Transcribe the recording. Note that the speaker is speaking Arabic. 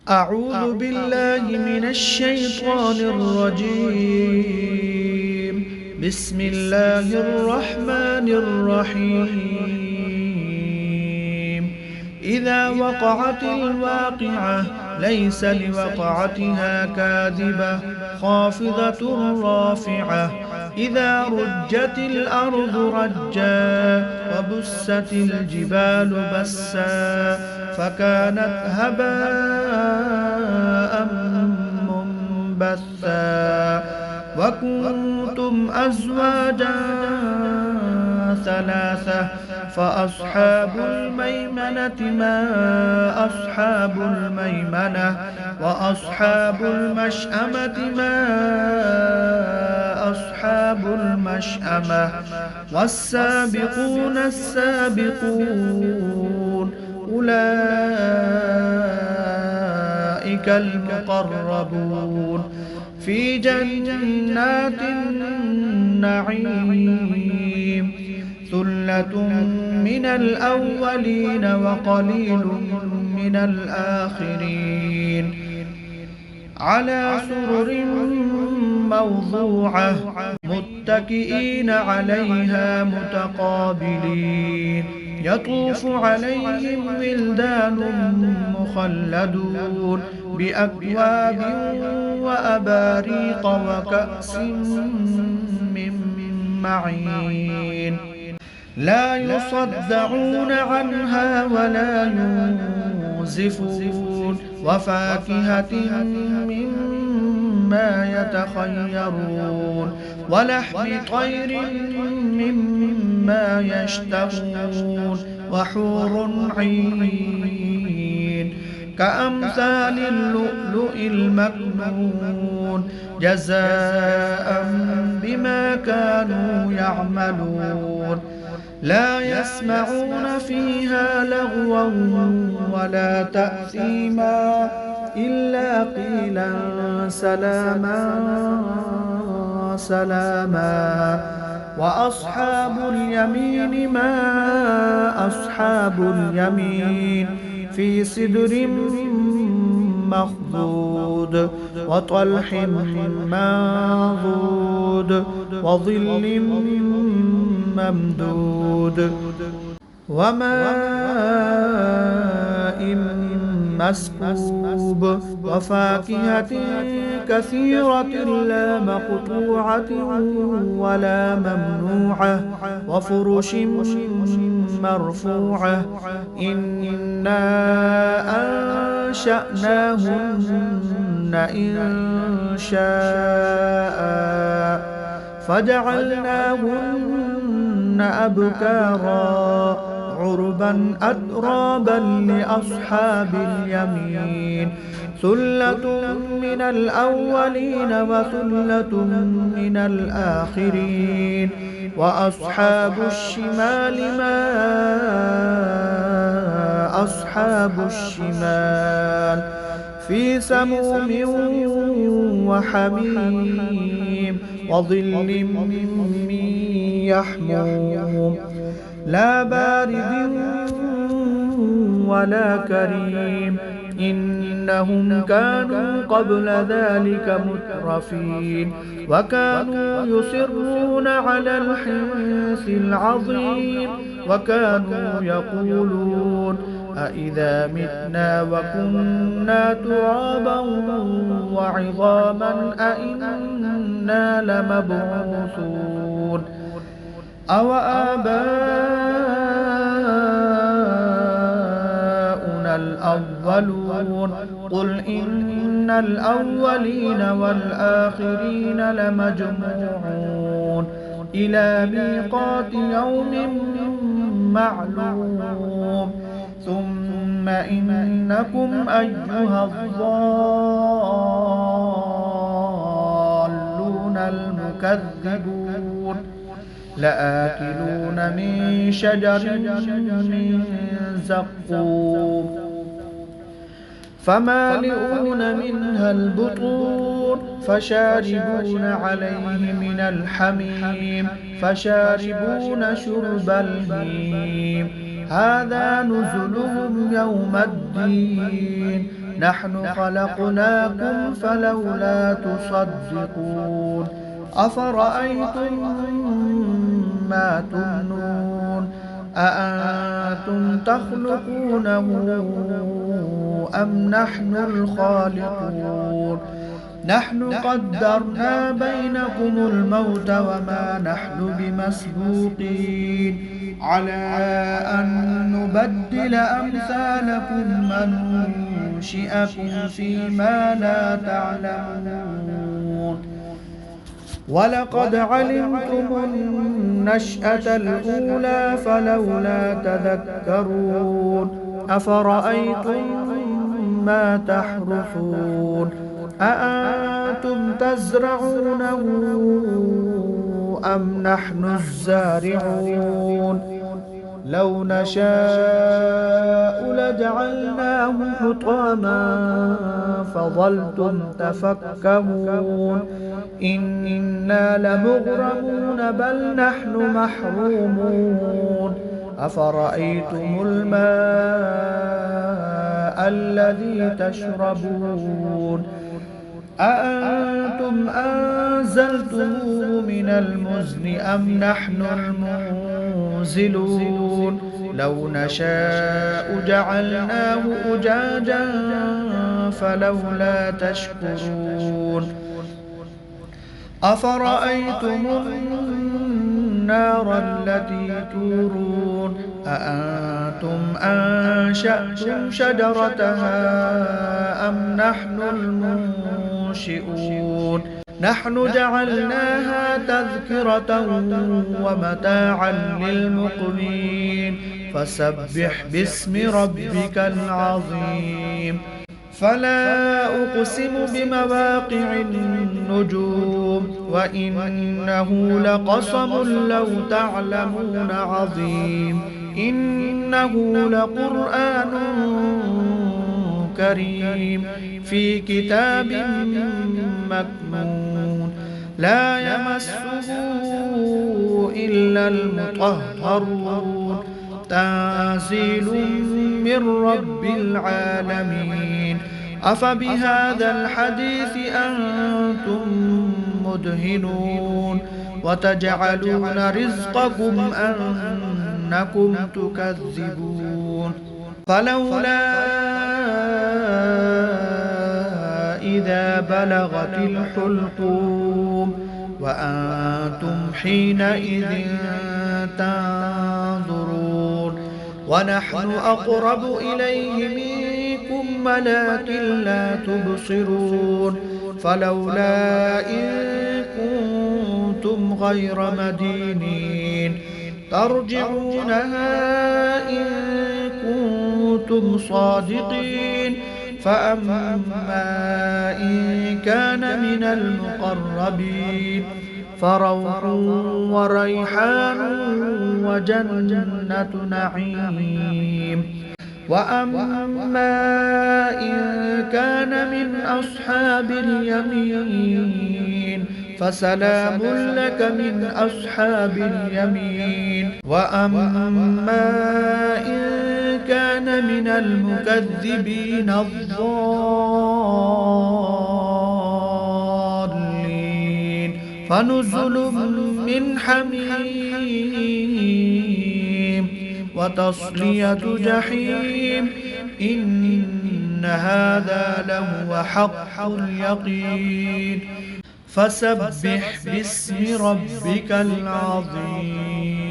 أعوذ بالله من الشيطان الرجيم. بسم الله الرحمن الرحيم. إذا وقعت الواقعة ليس لوقعتها كاذبة خافضة رافعة. إذا رجت الأرض رجا وبست الجبال بسا فكانت هباء منبثا. وكنتم أزواجا ثلاثة فأصحاب الميمنة ما أصحاب الميمنة وأصحاب المشأمة ما أصحاب المشأمة. والسابقون السابقون أولئك المقربون في جنات النعيم. ثلة من الأولين وقليل من الآخرين. على سرر موضوعة متكئين عليها متقابلين. يطوف عليهم ولدان مخلدون بأكواب وأباريق وكأس من معين. لا يصدعون عنها ولا ينزفون. وفاكهة مما يتخيرون ولحم طير مما يشتهون. وحور عين كأمثال اللؤلؤ المكنون جزاء بما كانوا يعملون. لا يسمعون فيها لغوا ولا تأثيما إلا قيلا سلاما سلاما. وأصحاب اليمين ما أصحاب اليمين في سدر مخضود وطلح منضود وظل ممدود وماء مسكوب. وفاكهة كثيرة لا مقطوعة ولا ممنوعة. وفرش مرفوعة. إنا أنشأناهن إن شاء فجعلناهن أبكارا عربا أترابا لأصحاب اليمين. ثلة من الأولين وثلة من الآخرين. وأصحاب الشمال ما أصحاب الشمال في سموم وحميم وظل من يحموم لا بارد ولا كريم. إنهم كانوا قبل ذلك مترفين وكانوا يصرون على الحنث العظيم. وكانوا يقولون أإذا متنا وكنا ترابا وعظاما أإنا لمبعوثون أو آباؤنا الأولون. قل إن الأولين والآخرين لمجموعون إلى ميقات يوم معلوم. ثم إنكم أيها الضالون المكذبون لآكلون من شجر من زقوم فمالئون منها البطون فشاربون عليه من الحميم فشاربون شرب الهيم. هذا نزلهم يوم الدين نحن خلقناكم فلولا تصدقون أفرأيتم ما تمنون أأنتم تخلقونه أم نحن الخالقون نحن قدرنا بينكم الموت وما نحن بمسبوقين على أن نبدل أمثالكم وننشئكم فيما لا تعلمون ولقد علمتم النشأة الأولى فلولا تذكرون أفرأيتم ما تحرثون أأنتم تزرعونه أم نحن الزارعون لو نشاء لجعلناه حطاما فظلتم تفكهون إنا لمغرمون بل نحن محرومون أفرأيتم الماء الذي تشربون أأنتم أنزلتموه من المزن أم نحن المنزلون لو نشاء جعلناه أجاجا فلولا تشكرون أفرأيتم النار التي تورون أأنتم أنشأتم شجرتها أم نحن المنشئون نحن جعلناها تذكرة ومتاعا للمقوين فسبح باسم ربك العظيم فلا أقسم بمواقع النجوم وإنه لقسم لو تعلمون عظيم إنه لقرآن كريم في كتاب مكنون لا يمسه إلا المطهرون تنزيل من رب العالمين أفبهذا الحديث أنتم مدهنون وتجعلون رزقكم أنكم تكذبون فلولا إذا بلغت الحلقوم وأنتم حينئذ تنظرون ونحن أقرب إليه منكم ولكن لا تبصرون فلولا إن كنتم غير مدينين ترجعونها إن كنتم صادقين فأما إن كان من المقربين فروح وريحان وجنة نعيم وأما إن كان من أصحاب اليمين فسلام لك من أصحاب اليمين وأما إن كان من المكذبين الضالين فنزل من حميم وتصلية جحيم إن هذا لهو حق اليقين فسبح باسم ربك العظيم